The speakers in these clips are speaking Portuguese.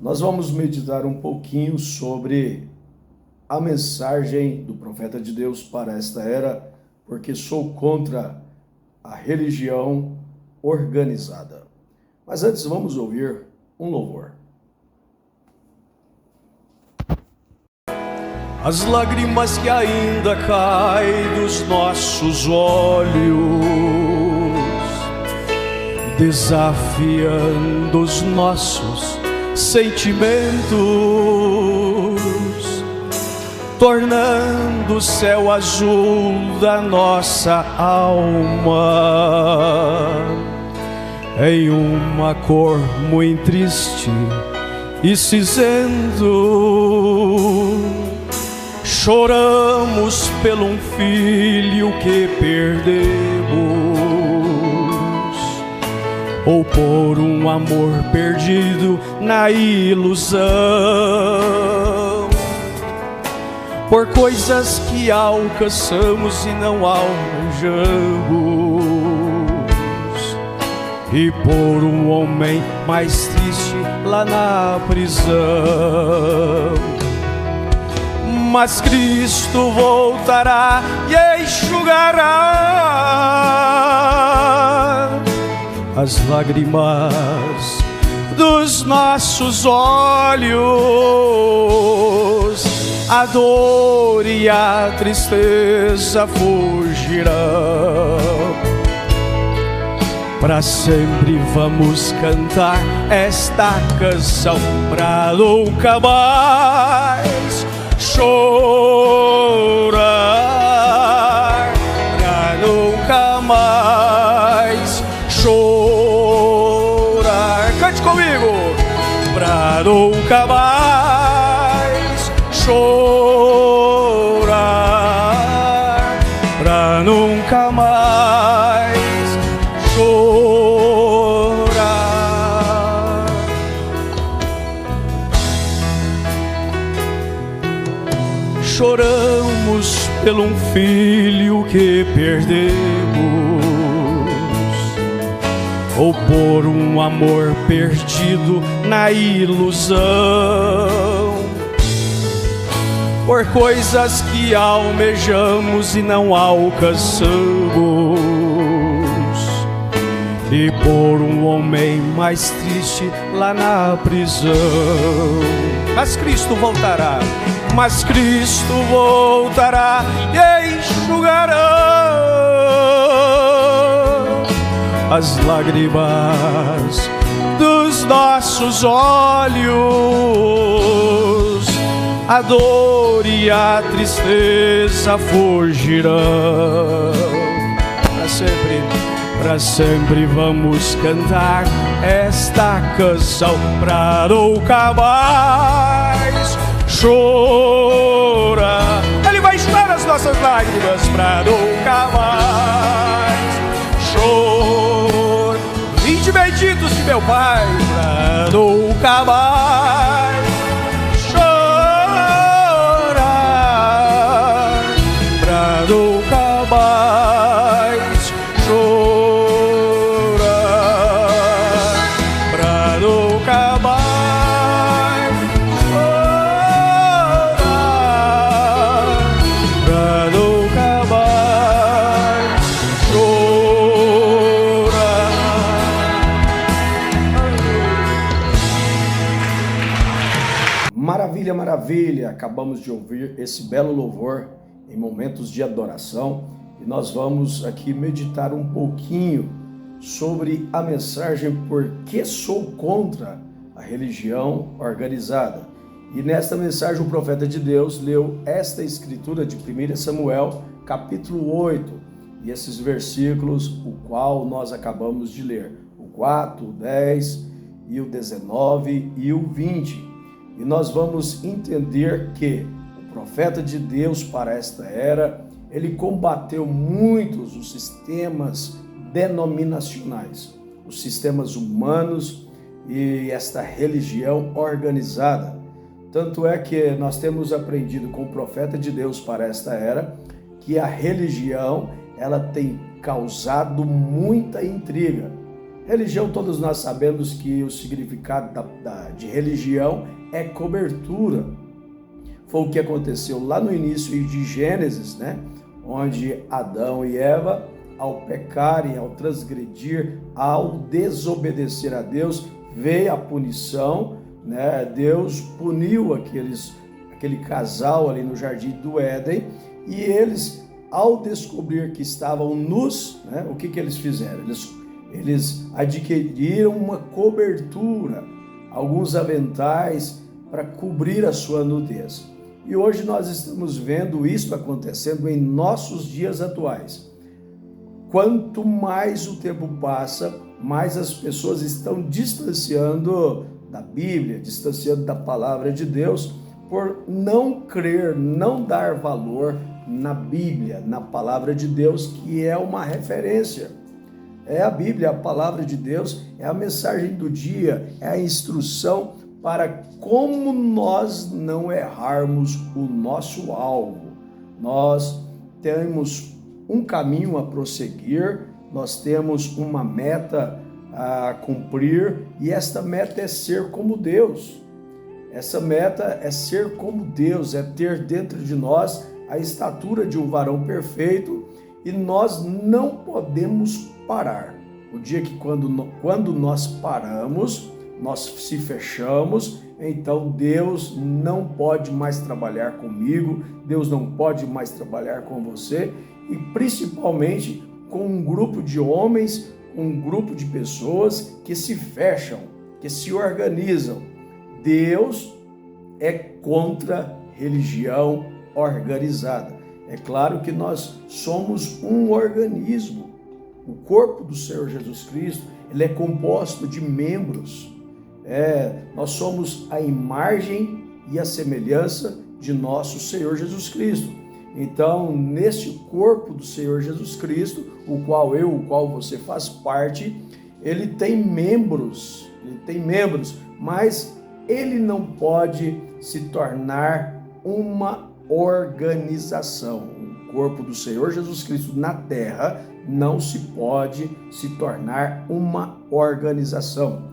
Nós vamos meditar um pouquinho sobre a mensagem do profeta de Deus para esta era, porque sou contra a religião organizada. Mas antes vamos ouvir um louvor. As lágrimas que ainda caem dos nossos olhos, desafiando os nossos sentimentos, tornando o céu azul da nossa alma em uma cor muito triste e cinzento. Choramos pelo um filho que perdemos, ou por um amor perdido na ilusão, por coisas que alcançamos e não almejamos, e por um homem mais triste lá na prisão. Mas Cristo voltará e enxugará as lágrimas dos nossos olhos, a dor e a tristeza fugirão. Para sempre vamos cantar esta canção, pra nunca mais chorar, pra nunca mais chorar. Cante comigo! Pra nunca mais chorar, pra nunca mais chorar. Choramos pelo um filho que perdemos, ou por um amor perdido na ilusão, por coisas que almejamos e não alcançamos, e por um homem mais triste lá na prisão. Mas Cristo voltará, mas Cristo voltará e enxugará as lágrimas dos nossos olhos, a dor e a tristeza fugirão. Para sempre vamos cantar esta canção, pra nunca mais chorar. Ele vai enxugar as nossas lágrimas, pra nunca mais chorar. Vinde benditos de meu Pai, pra nunca mais chorar, pra nunca mais chorar, pra nunca mais chorar, pra nunca mais chorar. Maravilha, maravilha! Acabamos de ouvir esse belo louvor em momentos de adoração e nós vamos aqui meditar um pouquinho sobre a mensagem Por que sou contra a religião organizada. E nesta mensagem o profeta de Deus leu esta escritura de 1 Samuel, capítulo 8, e esses versículos, o qual nós acabamos de ler, o 4, o 10, e o 19 e o 20. E nós vamos entender que o profeta de Deus para esta era, ele combateu muitos os sistemas denominacionais, os sistemas humanos e esta religião organizada. Tanto é que nós temos aprendido com o profeta de Deus para esta era que a religião ela tem causado muita intriga, Religião, todos nós sabemos que o significado de religião é cobertura. Foi o que aconteceu lá no início de Gênesis, né? Onde Adão e Eva, ao pecarem, ao transgredir, ao desobedecer a Deus, veio a punição, né? Deus puniu aquele casal ali no Jardim do Éden, e eles, ao descobrir que estavam nus, né? O que eles fizeram? Eles adquiriram uma cobertura, alguns aventais para cobrir a sua nudez. E hoje nós estamos vendo isso acontecendo em nossos dias atuais. Quanto mais o tempo passa, mais as pessoas estão distanciando da Bíblia, distanciando da palavra de Deus, por não crer, não dar valor na Bíblia, na palavra de Deus, que é uma referência. É a Bíblia, a palavra de Deus, é a mensagem do dia, é a instrução para como nós não errarmos o nosso alvo. Nós temos um caminho a prosseguir, nós temos uma meta a cumprir, e esta meta é ser como Deus. Essa meta é ser como Deus, é ter dentro de nós a estatura de um varão perfeito, e nós não podemos parar. O dia que quando nós paramos, nós se fechamos, então Deus não pode mais trabalhar comigo, Deus não pode mais trabalhar com você, e principalmente com um grupo de homens, um grupo de pessoas que se fecham, que se organizam. Deus é contra religião organizada. É claro que nós somos um organismo. O corpo do Senhor Jesus Cristo, ele é composto de membros. Nós somos a imagem e a semelhança de nosso Senhor Jesus Cristo. Então, neste corpo do Senhor Jesus Cristo, o qual você faz parte, ele tem membros, mas ele não pode se tornar uma organização. O corpo do Senhor Jesus Cristo na terra não se pode se tornar uma organização.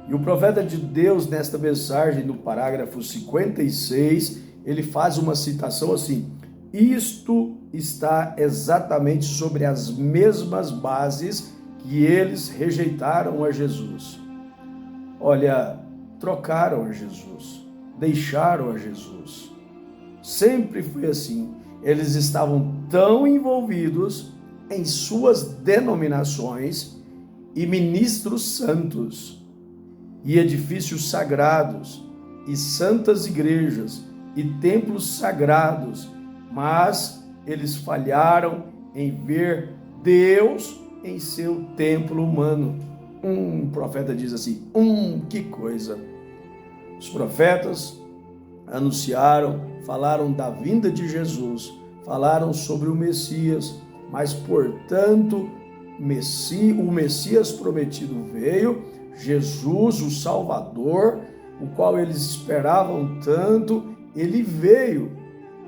E o profeta de Deus, nesta mensagem, no parágrafo 56, ele faz uma citação assim: isto está exatamente sobre as mesmas bases que eles rejeitaram a Jesus. Olha, trocaram a Jesus, deixaram a Jesus. Sempre foi assim. Eles estavam tão envolvidos em suas denominações e ministros santos, e edifícios sagrados, e santas igrejas, e templos sagrados, mas eles falharam em ver Deus em seu templo humano. Um profeta diz assim, que coisa! Os profetas anunciaram, falaram da vinda de Jesus, falaram sobre o Messias, mas, portanto, o Messias prometido veio, Jesus, o Salvador, o qual eles esperavam tanto, ele veio,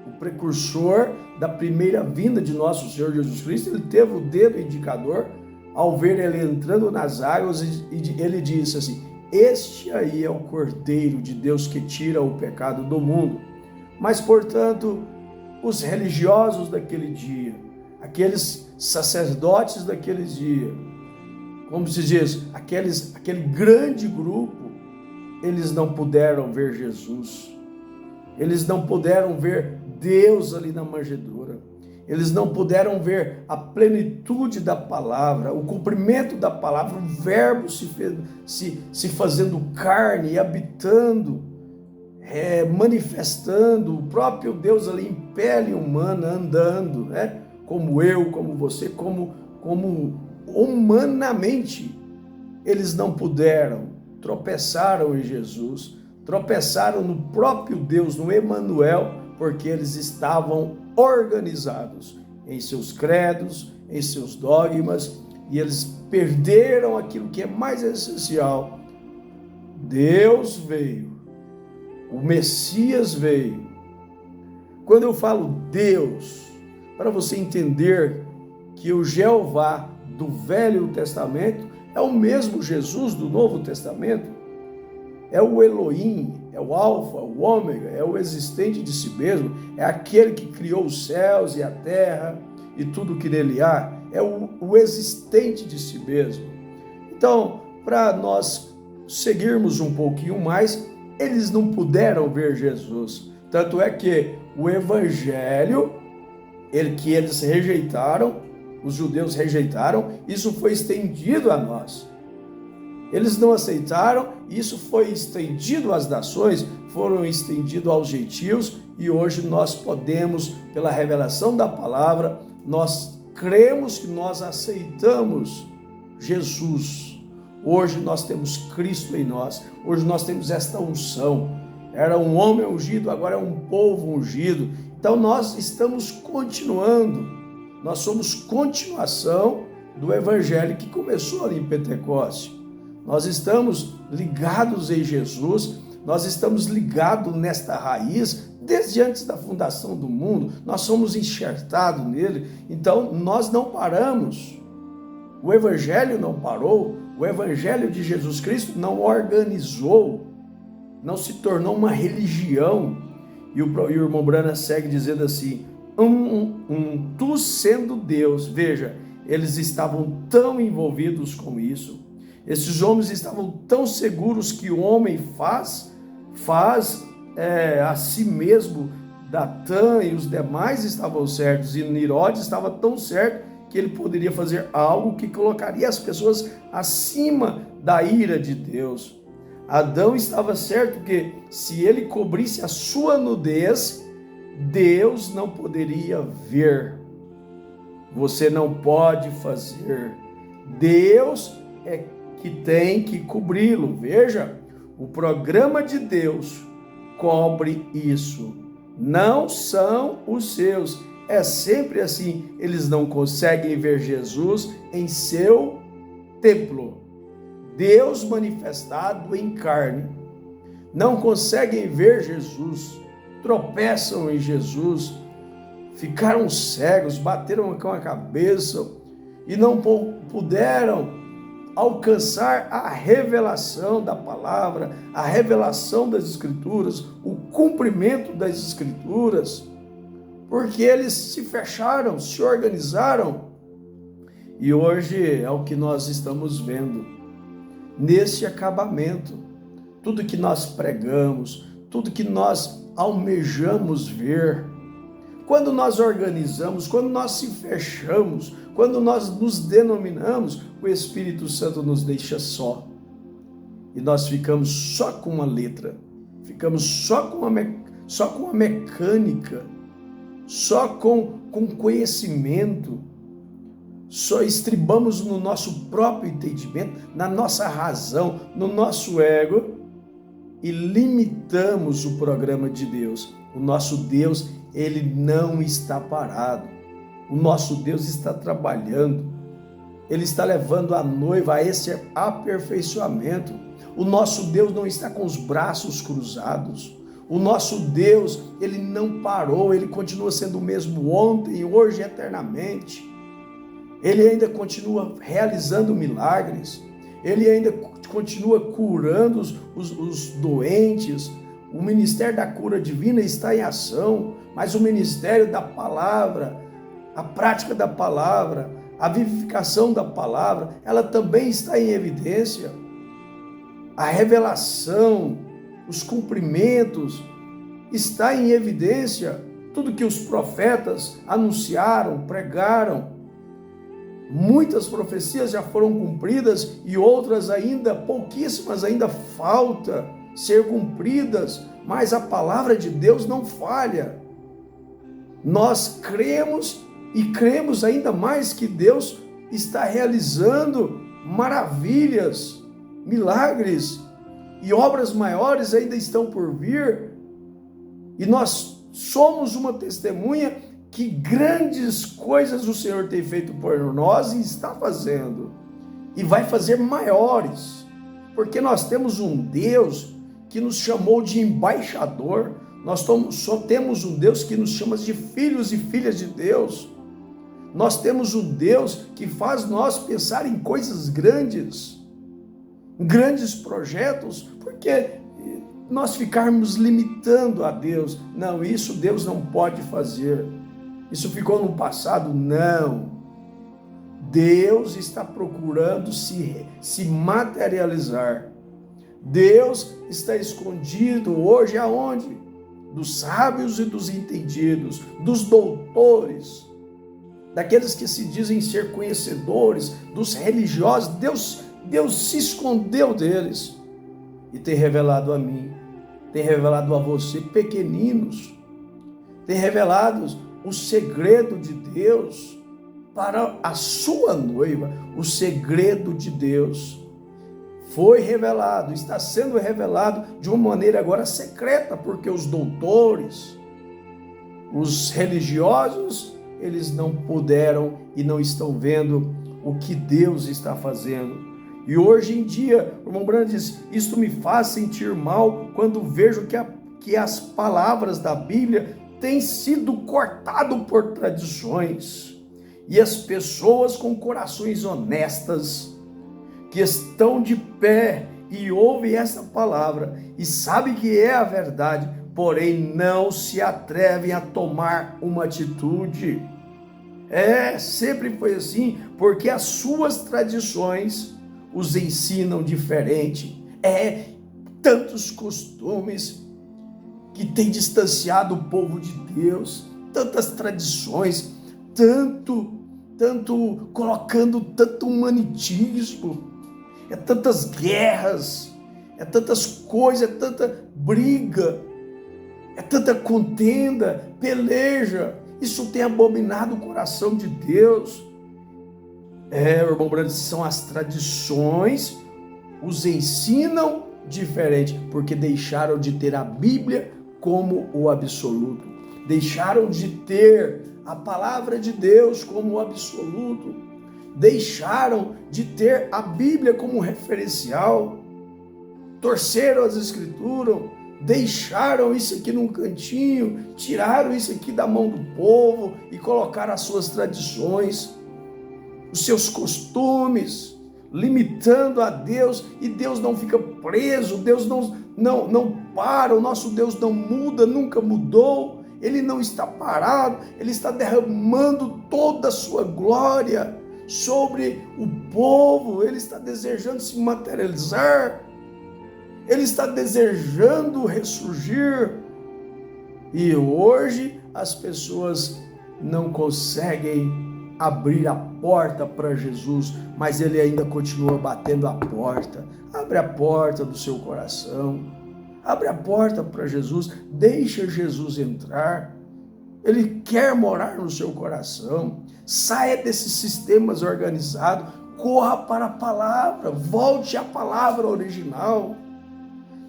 o precursor da primeira vinda de nosso Senhor Jesus Cristo. Ele teve o dedo indicador ao ver ele entrando nas águas, e ele disse assim: este aí é o Cordeiro de Deus que tira o pecado do mundo. Mas, portanto, os religiosos daquele dia, aqueles sacerdotes daquele dia, como se diz, aquele grande grupo, eles não puderam ver Jesus, eles não puderam ver Deus ali na manjedoura, eles não puderam ver a plenitude da palavra, o cumprimento da palavra, o verbo se fazendo carne e habitando, manifestando, o próprio Deus ali em pele humana, andando, né? Como eu, como você, como humanamente. Eles não puderam, tropeçaram em Jesus, tropeçaram no próprio Deus, no Emanuel, porque eles estavam organizados em seus credos, em seus dogmas, e eles perderam aquilo que é mais essencial. Deus veio, o Messias veio. Quando eu falo Deus, para você entender que o Jeová do Velho Testamento É o mesmo Jesus do Novo Testamento. É o Elohim, é o Alfa, o Ômega, é o existente de si mesmo, é aquele que criou os céus e a terra e tudo que nele há, é o existente de si mesmo. Então, para nós seguirmos um pouquinho mais, eles não puderam ver Jesus. Tanto é que o evangelho, que eles rejeitaram, os judeus rejeitaram, isso foi estendido a nós. Eles não aceitaram, isso foi estendido às nações, foram estendidos aos gentios, e hoje nós podemos, pela revelação da palavra, nós cremos que nós aceitamos Jesus. Hoje nós temos Cristo em nós, hoje nós temos esta unção. Era um homem ungido, agora é um povo ungido. Então nós estamos continuando, nós somos continuação do evangelho que começou ali em Pentecostes. Nós estamos ligados em Jesus, nós estamos ligados nesta raiz desde antes da fundação do mundo, nós somos enxertados nele, então nós não paramos. O evangelho não parou, o evangelho de Jesus Cristo não organizou, não se tornou uma religião. E o irmão Branham segue dizendo assim, tu sendo Deus, veja, eles estavam tão envolvidos com isso. Esses homens estavam tão seguros que o homem faz a si mesmo. Datã e os demais estavam certos, e Nirode estava tão certo que ele poderia fazer algo que colocaria as pessoas acima da ira de Deus. Adão estava certo que se ele cobrisse a sua nudez, Deus não poderia ver. Você não pode fazer. Deus é que tem que cobri-lo. Veja, o programa de Deus cobre isso. Não são os seus. É sempre assim. Eles não conseguem ver Jesus em seu templo. Deus manifestado em carne. Não conseguem ver Jesus. Tropeçam em Jesus. Ficaram cegos, bateram com a cabeça e não puderam alcançar a revelação da palavra, a revelação das Escrituras, o cumprimento das Escrituras, porque eles se fecharam, se organizaram. E hoje é o que nós estamos vendo, nesse acabamento. Tudo que nós pregamos, tudo que nós almejamos ver, quando nós organizamos, quando nós se fechamos, quando nós nos denominamos, o Espírito Santo nos deixa só. E nós ficamos só com uma letra, ficamos só com uma mecânica, só com conhecimento, só estribamos no nosso próprio entendimento, na nossa razão, no nosso ego, e limitamos o programa de Deus. O nosso Deus, ele não está parado. O nosso Deus está trabalhando. Ele está levando a noiva a esse aperfeiçoamento. O nosso Deus não está com os braços cruzados. O nosso Deus, ele não parou, ele continua sendo o mesmo ontem, hoje e eternamente. Ele ainda continua realizando milagres. Ele ainda continua curando os doentes. O ministério da cura divina está em ação, mas o ministério da palavra, a prática da palavra, a vivificação da palavra, ela também está em evidência. A revelação, os cumprimentos, está em evidência. Tudo que os profetas anunciaram, pregaram, muitas profecias já foram cumpridas e outras ainda, pouquíssimas ainda falta ser cumpridas, mas a palavra de Deus não falha. Nós cremos e cremos ainda mais que Deus está realizando maravilhas, milagres e obras maiores ainda estão por vir, e nós somos uma testemunha que grandes coisas o Senhor tem feito por nós e está fazendo, e vai fazer maiores, porque nós temos um Deus que nos chamou de embaixador. Nós só temos um Deus que nos chama de filhos e filhas de Deus. Nós temos um Deus que faz nós pensar em coisas grandes, grandes projetos, porque nós ficarmos limitando a Deus. Não, isso Deus não pode fazer. Isso ficou no passado. Não. Deus está procurando se materializar. Deus está escondido hoje aonde? Dos sábios e dos entendidos, dos doutores, daqueles que se dizem ser conhecedores, dos religiosos. Deus se escondeu deles e tem revelado a mim, tem revelado a você, pequeninos, tem revelado o segredo de Deus para a sua noiva. O segredo de Deus foi revelado, está sendo revelado de uma maneira agora secreta, porque os doutores, os religiosos, eles não puderam e não estão vendo o que Deus está fazendo. E hoje em dia, o irmão Branham diz, isto me faz sentir mal quando vejo que as palavras da Bíblia têm sido cortadas por tradições. E as pessoas com corações honestas, que estão de pé e ouvem essa palavra e sabem que é a verdade, porém não se atrevem a tomar uma atitude. Sempre foi assim, porque as suas tradições os ensinam diferente. Tantos costumes que têm distanciado o povo de Deus, tantas tradições, tanto colocando tanto humanitismo, tantas guerras, tantas coisas, tanta briga, tanta contenda, peleja. Isso tem abominado o coração de Deus. Irmão Branham, são as tradições, os ensinam diferente, porque deixaram de ter a Bíblia como o absoluto, deixaram de ter a palavra de Deus como o absoluto, deixaram de ter a Bíblia como referencial, torceram as Escrituras, deixaram isso aqui num cantinho, tiraram isso aqui da mão do povo e colocaram as suas tradições, os seus costumes, limitando a Deus, e Deus não fica preso, Deus não para, o nosso Deus não muda, nunca mudou. Ele não está parado, Ele está derramando toda a sua glória sobre o povo. Ele está desejando se materializar, Ele está desejando ressurgir. E hoje as pessoas não conseguem abrir a porta para Jesus, mas Ele ainda continua batendo a porta. Abre a porta do seu coração. Abre a porta para Jesus, deixa Jesus entrar. Ele quer morar no seu coração. Saia desses sistemas organizados, corra para a palavra, volte à palavra original.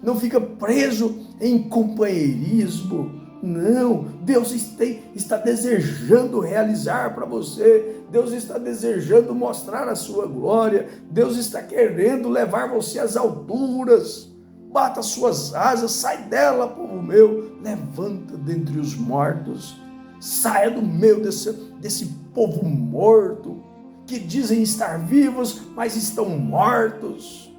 Não fica preso em companheirismo. Não, Deus está desejando realizar para você. Deus está desejando mostrar a sua glória. Deus está querendo levar você às alturas. Bata as suas asas, sai dela, povo meu, levanta dentre os mortos, saia do meio desse povo morto, que dizem estar vivos, mas estão mortos.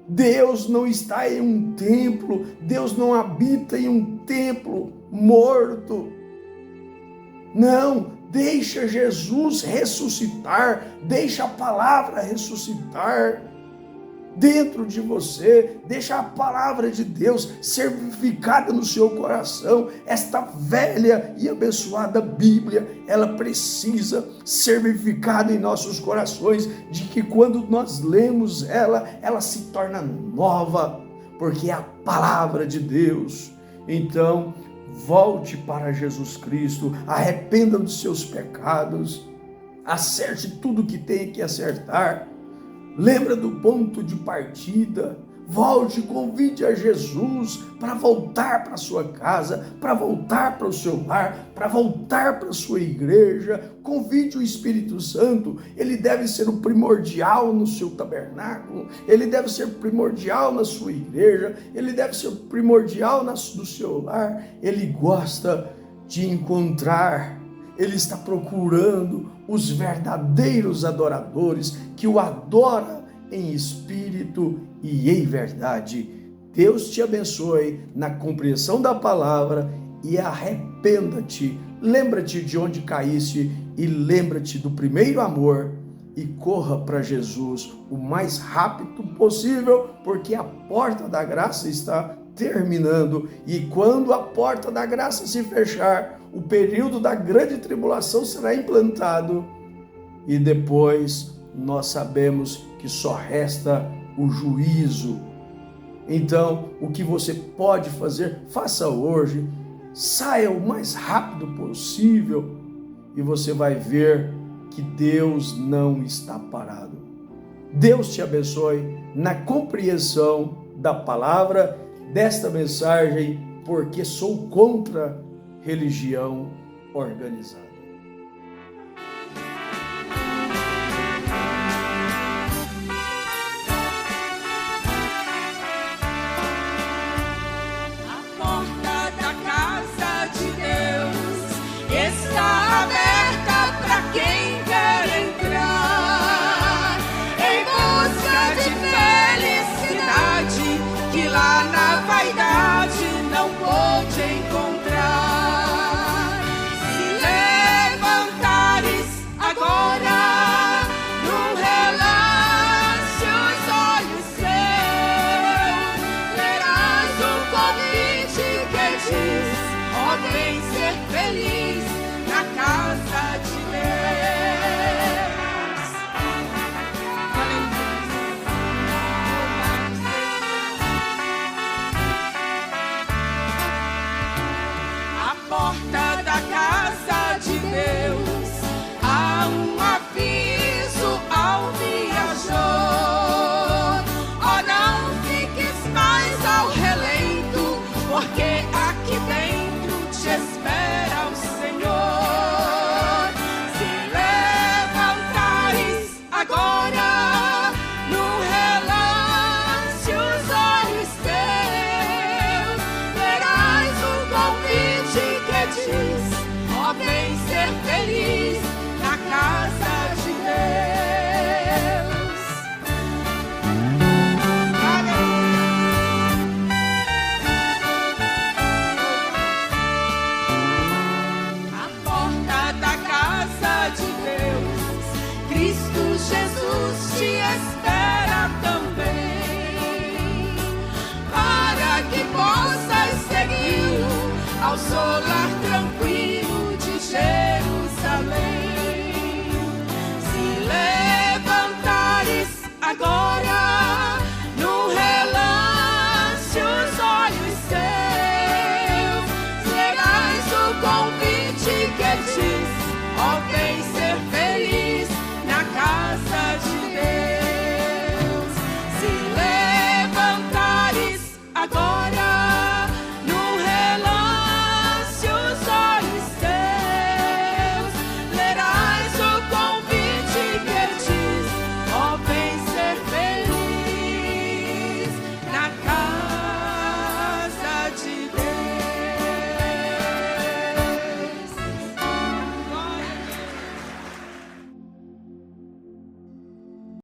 Deus não está em um templo, Deus não habita em um templo morto. Não, deixa Jesus ressuscitar, deixa a palavra ressuscitar dentro de você, deixa a palavra de Deus ser vivificada no seu coração. Esta velha e abençoada Bíblia, ela precisa ser vivificada em nossos corações, de que quando nós lemos ela se torna nova, porque é a palavra de Deus. Então, volte para Jesus Cristo, arrependa dos seus pecados, acerte tudo que tem que acertar. Lembra do ponto de partida, volte, convide a Jesus para voltar para a sua casa, para voltar para o seu lar, para voltar para a sua igreja. Convide o Espírito Santo, ele deve ser o primordial no seu tabernáculo, ele deve ser primordial na sua igreja, ele deve ser primordial no seu lar. Ele gosta de encontrar Ele está procurando os verdadeiros adoradores que o adoram em espírito e em verdade. Deus te abençoe na compreensão da palavra e arrependa-te. Lembra-te de onde caíste e lembra-te do primeiro amor e corra para Jesus o mais rápido possível, porque a porta da graça está terminando, e quando a porta da graça se fechar, o período da grande tribulação será implantado, e depois nós sabemos que só resta o juízo. Então, o que você pode fazer, faça hoje, saia o mais rápido possível, e você vai ver que Deus não está parado. Deus te abençoe na compreensão da palavra desta mensagem, porque sou contra religião organizada. A porta da casa de Deus está aberta para quem quer entrar em busca de felicidade que lá na vaidade não pôde encontrar. Se levantares agora, num relance os olhos seus, verás um convite que diz: ó, vem ser feliz na casa de Deus. A porta da casa de Deus há um aviso ao viajor: ó, não fiques mais ao relento, porque aqui dentro te espera o Senhor. Se levantares agora, num relance os olhos teus, verás um convite que diz: ó, vem ser feliz na casa de Deus. A porta da casa de Deus, Cristo Jesus te espera também, para que possas segui-lo ao sol